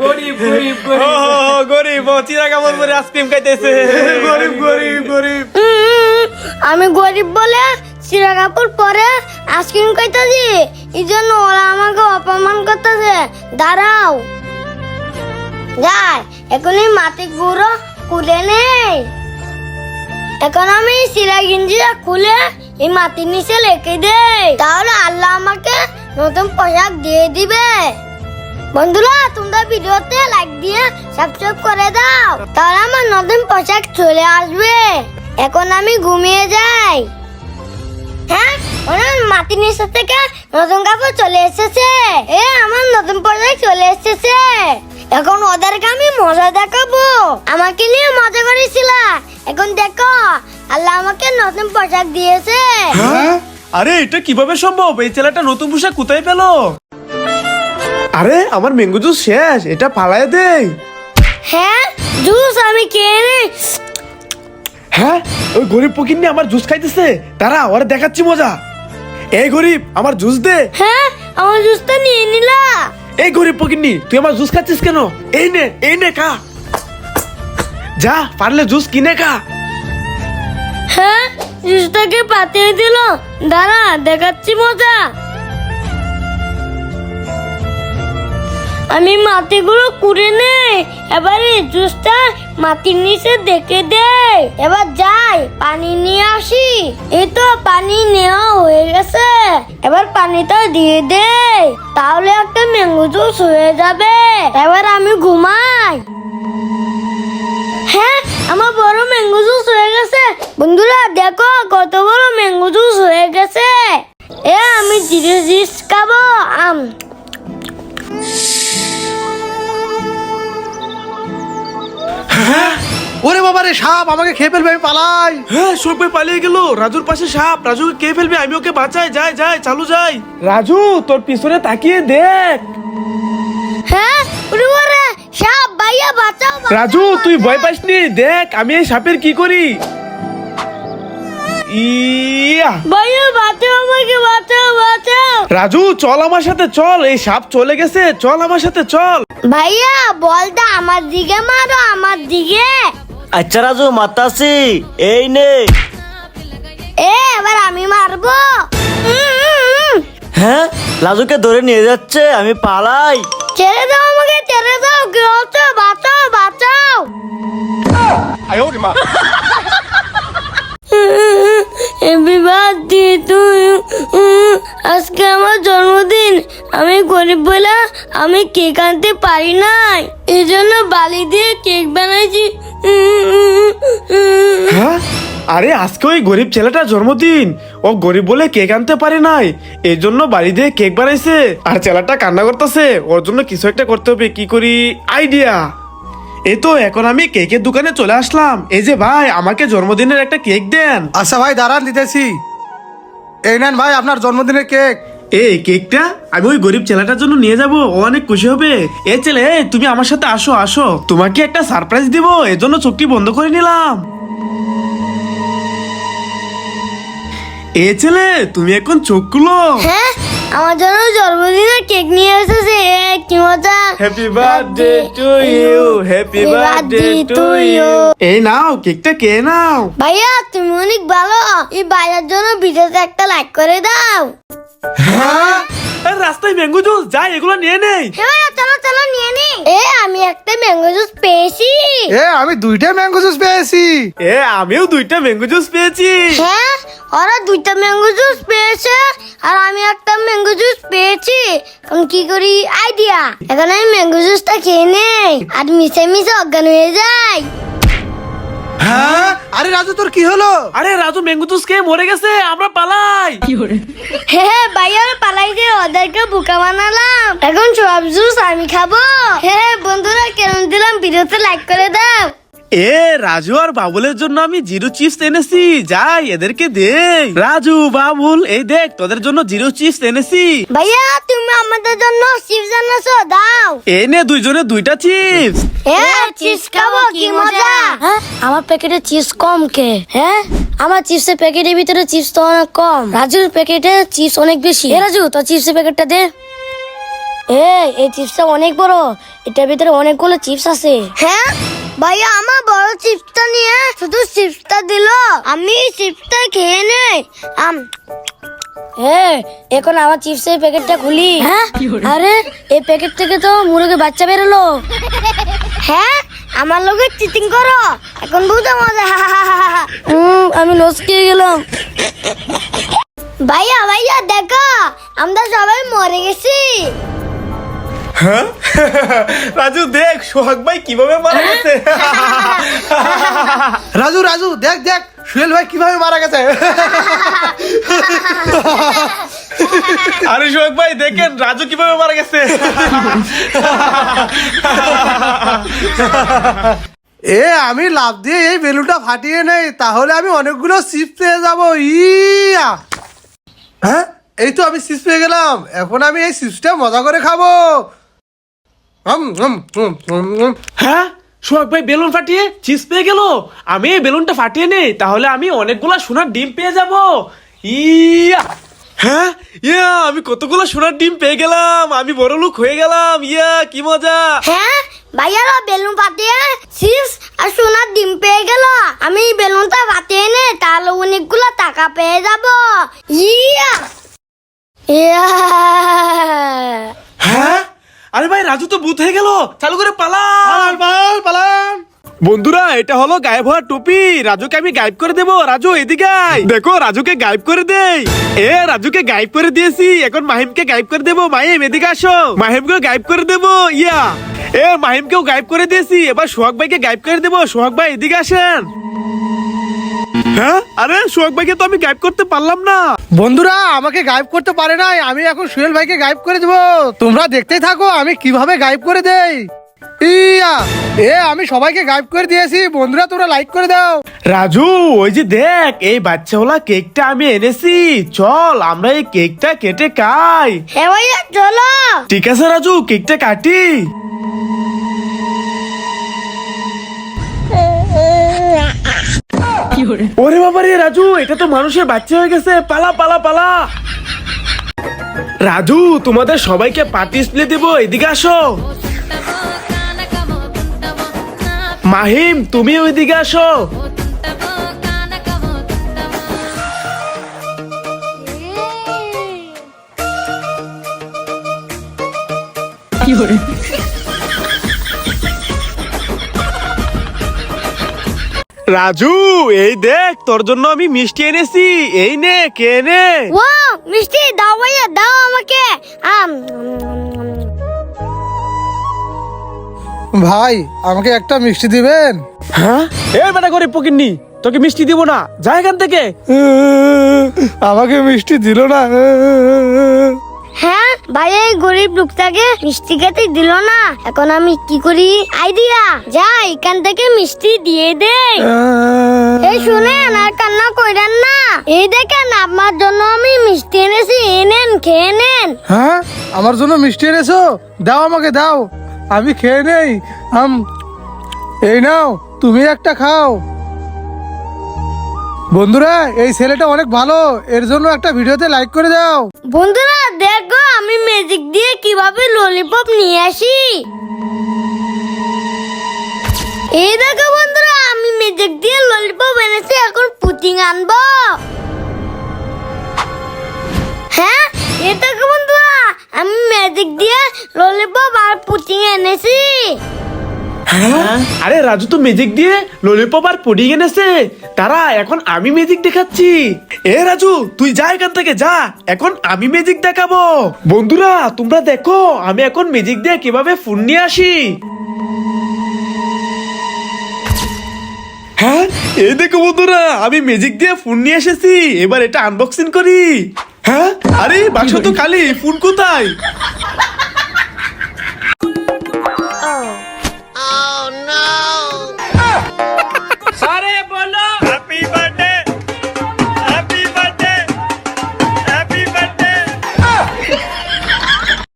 গরিব গরিব গরিব চিরা কামড় করে আইসক্রিম খাইতেছে। গরিব গরিব গরিব। আমি গরিব বলে চিরা কাপড় পরে আইসক্রিম খাইতেছি, এই জন্য ওরা আমাকে অপমান করতেছে। দাঁড়াও, যাই এখনই মাটি গুঁড়ো খুলে নেই। এখন আমি চিরা গিঞ্জিটা খুলে এই মাটির নিচে রেখে দেই, তাহলে আল্লাহ আমাকে নতুন পোশাক দিয়ে দিবে। বন্ধুরা, তোমরা ভিডিওতে লাইক দিয়ে সাবস্ক্রাইব করে দাও, তাহলে আমার নতুন পোশাক চলে আসবে। এখন আমি ঘুমিয়ে যাই। হ্যাঁ, ওনার মাটির নিচে থেকে নতুন কাপড় চলে এসেছে। আমার নতুন পোশাক চলে এসেছে। এখন ওদেরকে আমি মজা দেখাবো। আমাকে নিয়ে মজা করেছিল, এখন দেখো আল্লাহ আমাকে নতুন পোশাক দিয়েছে। হ্যাঁ? আরে এটা কিভাবে সম্ভব? এই ছেলেটা নতুন পোশাক কোথায় পেলো? আরে আমার ম্যাঙ্গো জুস শেষ, এটা পালায় দেই। হ্যাঁ, জুস আমি খেয়ে নেই। হ্যাঁ, ওই গরিব ফকিন্নি আমার জুস খাইতেছে। তারা ওরা দেখাচ্ছি মজা। এই গরিব, আমার জুস দে। হ্যাঁ, আমার জুসটা নিয়ে নিলা। এই গরিব ফকিন্নি, তুই আমার জুস খাচ্ছিস কেন? এই নে খা। যা পারলে জুস কিনে খা। হ্যাঁ, জুসটাকে পাঠিয়ে দিল। দাঁড়া, দেখাচ্ছি মজা। আমি মাটিগুলো কুড়ে নেই, এবার এই জুসটা মাটির নিচে দেখে দেই। এবার যাই পানি নিয়ে আসি। এই তো পানি নেওয়া হয়ে গেছে, এবার পানিটা দিয়ে দেই, তাহলে একটা ম্যাঙ্গো জুস হয়ে যাবে। এবার আমি ঘুমাই। হ্যাঁ, আমার বড় ম্যাঙ্গো জুস হয়ে গেছে। বন্ধুরা দেখো কত বড় ম্যাঙ্গো জুস হয়ে গেছে। আমি জিরে জুস খাবো। ওরে বাবা রে, সাপ আমাকে খেয়ে ফেলবে, আমি পালাই। হ্যাঁ, শোক ভাই পালিয়ে গেল। রাজুর পাশে সাপ, রাজুকে কে ফেলবে? আমি ওকে বাঁচাই। যাই যাই, চালু যাই। রাজু, তোর পিছনে তাকিয়ে দেখ। হ্যাঁ, ওরে ওরে সাপ, ভাইয়া বাঁচাও। রাজু, তুই ভয় পাসনি? দেখ আমি এই সাপের কি করি। ইয়া ভাইয়া বাঁচাও, আমাকে বাঁচাও, বাঁচাও। রাজু, চল আমার সাথে চল। এই সাপ চলে গেছে, চল আমার সাথে চল। ভাইয়া বলটা আমার দিকে মারো, আমার দিকে। আচ্ছা রাজু, মাতাছি এই নে। এবার আমি মারবো। হ্যাঁ, রাজুকে ধরে নিয়ে যাচ্ছে, আমি পালাই। ছেড়ে দাও আমাকে, ছেড়ে দাও। কি হচ্ছে? বাঁচাও, বাঁচাও। Happy birthday to you. আজকে আমার জন্মদিন। আমি গরিব বলে আমি কেক আনতে পারি নাই, এই জন্য বালি দিয়ে কেক বানাইছি। হ্যাঁ, আরে আজকে ওই গরিব ছেলেটার জন্মদিন। ও গরিব বলে কেক আনতে পারে নাই, এই জন্য বাড়ি দিয়ে কেক বানাইছে। আর ছেলেটা কান্না করতেছে, ওর জন্য কিছু একটা করতে হবে। কি করি? আইডিয়া। এই তো এখন আমি কেকের দোকানে চলে আসলাম। এই যে ভাই, আমাকে জন্মদিনের একটা কেক দেন। আচ্ছা ভাই, দাঁড়ান দিতেছি। এই নেন ভাই আপনার জন্মদিনের কেক। এই কেকটা আমি ওই গরিব ছেলেটার জন্য নিয়ে যাব, ও অনেক খুশি হবে। এই ছেলে, তুমি আমার সাথে আসো আসো, তোমাকে একটা সারপ্রাইজ দিব, এজন্য চোখটি বন্ধ করে নিলাম। এ ছেলে, তুমি এখন চোখ খুলো। হ্যাঁ, আমার জন্য জন্মদিনের কেক নিয়ে এসেছে। কি মজা। Happy birthday to you, happy birthday to you. এই নাও কেকটা, কে নাও। ভাইয়া তুমি অনেক ভালো। এই ভাইয়ার জন্য ভিডিওতে একটা লাইক করে দাও। হ্যাঁ, রাস্তায় ম্যাঙ্গো জুস, যাই এগুলো নিয়ে নেই। হ্যাঁ, চলো চলো নিয়ে নি। আমি একটা ম্যাঙ্গো জুস পেয়েছি। আমি দুইটা ম্যাঙ্গো জুস পেয়েছি। আমিও দুইটা ম্যাঙ্গো জুস পেয়েছি। হ্যাঁ, ওরা দুইটা ম্যাঙ্গো জুস পেয়েছে আর আমি একটা ম্যাঙ্গো জুস পেয়েছি। এখন কি করি? আইডিয়া। এখন আমি ম্যাঙ্গো জুসটা খেয়ে নেই আর মিশে মিশে অজ্ঞান হয়ে যাই। হ্যাঁ, আরে রাজু তোর কি হলো? আরে রাজু ম্যাঙ্গো জুস খেয়ে মরে গেছে, আমরা পালাই। হ্যাঁ, ভাইয়া পালাই দিয়ে ওদেরকে বোকা বানালাম। এখন সব জুস আমি খাবো। হ্যাঁ বন্ধুরা, কেমন দিলাম? ভিডিওতে লাইক করে দাও। রাজু আর বাবুলের জন্য আমি জিরো চিপস এনেছি, যাই এদেরকে দে। রাজু, বাবুল, এই দেখ তোদের জন্য জিরো চিপস এনেছি। ভাইয়া তুমি আমাদের জন্য চিপস আনছো, দাও। এই নে, দুইজনে দুইটা চিপস। চিপস খাবো, কি মজা। আমার প্যাকেটে চিপস কম কে? আমার চিপসের প্যাকেটের ভিতরে চিপস তো অনেক কম। রাজুর প্যাকেটে চিপস অনেক বেশি। রাজু, তো চিপসের প্যাকেটটা দে। এই চিপসটা অনেক বড়, এটার ভিতরে অনেকগুলো চিপস আছে। হ্যাঁ ভাইয়া, আমার বড় চিপসটা নিয়ে শুধু চিপসটা দিল, আমি চিপসটা খেয়ে নেই। এখন আমার চিপসের প্যাকেটটা খুলি। হ্যাঁ, আরে এই প্যাকেট থেকে তো মুরগির বাচ্চা বেরোলো। হ্যাঁ, আমার লোকে চিটিং করো, এখন বুঝো মজা। আমি লস খেয়ে গেলাম। ভাইয়া ভাইয়া দেখো, আমরা সবাই মরে গেছি। হ্যাঁ রাজু দেখ সোহাগ ভাই কিভাবে মারা গেছে। রাজু রাজু দেখ দেখ সুহেল ভাই কিভাবে মারা গেছে। আরে সোহাগ ভাই দেখেন রাজু কিভাবে মারা গেছে। আমি লাভ দিয়ে এই বেলুনটা ফাটিয়ে নেই, তাহলে আমি অনেকগুলো চিপস পেয়ে যাবো। ইয়া, হ্যাঁ এই তো আমি চিপস পেয়ে গেলাম, এখন আমি এই চিপসটা মজা করে খাবো। হ্যাঁ সোহাগ ভাই বেলুন ফাটিয়ে চিজ পেয়ে গেল, আমি এই বেলুনটা ফাটিয়ে নেই, তাহলে আমি অনেকগুলা সোনার ডিম পেয়ে যাব। ইয়া, হ্যাঁ ইয়া, আমি কতগুলো সোনার ডিম পেয়ে গেলাম, আমি বড় লোক হয়ে গেলাম। ইয়া কি মজা। হ্যাঁ ভাইয়ারা বেলুন ফাটিয়ে চিপস আর সোনার ডিম পেয়ে গেল, আমি বেলুনটা ফাটিয়ে নে, তাহলে অনেকগুলো টাকা পেয়ে যাব। ইয়া ইয়া। হ্যাঁ আরে ভাই রাজু তো ভূত হয়ে গেল, চালু করে পালান। পালান। বন্ধুরা এটা হলো গায়েব হওয়ার টুপি, রাজুকে আমি গায়েব করে দেবো। রাজু এদিকে আয়। দেখো রাজুকে গায়েব করে দেই। রাজুকে গায়েব করে দিয়েছি, এখন মাহিমকে গায়েব করে দেবো। মাহিম এদিকে আসো, মাহিমকে গায়েব করে দেবো। ইয়া মাহিমকেও গায়েব করে দিয়েছি, এবার সোহাগ ভাইকে গায়েব করে দেবো। সোহাগ ভাই এদিকে আসেন। হ্যাঁ আরে সোহাগ ভাইকে তো আমি গায়েব করতে পারলাম না। বন্ধুরা আমাকে গায়েব করতে পারে নাই, আমি এখন সুহেল ভাইকে গায়েব করে দেবো। তোমরা দেখতেই থাকো আমি কিভাবে গায়েব করে দেই। ইয়া, আমি সবাইকে গায়েব করে দিয়েছি। বন্ধুরা তোমরা লাইক করে দাও। রাজু ওই যে দেখ এই বাচ্চাওয়ালা কেকটা আমি এনেছি, চল আমরা এই কেকটা কেটে খাই। হ্যাঁ ভাইয়া চলো। ঠিক আছে রাজু কেকটা কাটি। ওরে বাবা রে রাজু, এটা তো মানুষের বাচ্চা হয়ে গেছে, পালা পালা পালা। রাজু তোমাদের সবাইকে পার্টি স্প্লে দেবো, এদিকে আসো। মাহিম তুমি ওইদিকে আসো। রাজু এই দেখ তোর জন্য আমি মিষ্টি এনেছি, এই নে কে নে। ও মিষ্টি দাও ভাইয়া, দাও আমাকে। ভাই আমাকে একটা মিষ্টি দিবেন? হ্যাঁ এই বেটা করে পকিননি, তোকে মিষ্টি দিব না, যা এখান থেকে। আমাকে মিষ্টি দিল না। হ্যাঁ ভাইয়া এই গরিব লোকটাকে মিষ্টি খেতে দিল না, এখন আমি কি করি? আইডিয়া, যা এখান থেকে মিষ্টি দিয়ে দে। এই শুনেন আর কান্না কইরেন না, এই দেখেন আপনার জন্য আমি মিষ্টি এনেছি, এনেন খেয়ে নেন। হ্যাঁ আমার জন্য মিষ্টি এনেছো? দাও আমাকে দাও, আমি খেয়ে নেই। এই নাও তুমি একটা খাও। বন্ধুরা এই ছেলেটা অনেক ভালো, এর জন্য একটা ভিডিওতে লাইক করে দাও। বন্ধুরা দেখো আমি ম্যাজিক দিয়ে কিভাবে ললিপপ নিয়ে আসি। এই দেখো বন্ধুরা আমি ম্যাজিক দিয়ে ললিপপ এনেছি, এখন পুটিং আনবো। হ্যাঁ এই দেখো বন্ধুরা আমি ম্যাজিক দিয়ে ললিপপ আর পুটিং এনেছি। হ্যাঁ আরে রাজু তো ম্যাজিক দিয়ে ললিপপ আর পুডিং এনেছে, তারা এখন আমি ম্যাজিক দেখাচ্ছি। রাজু তুই যা এখান থেকে যা, এখন আমি ম্যাজিক দেখাবো। বন্ধুরা তোমরা দেখো আমি এখন ম্যাজিক দিয়ে কিভাবে ফোন নিয়ে আসি। হ্যাঁ এই দেখো বন্ধুরা আমি ম্যাজিক দিয়ে ফোন নিয়ে এসেছি, এবার এটা আনবক্সিং করি। হ্যাঁ আরে বাক্স তো খালি, ফোন কোথায়?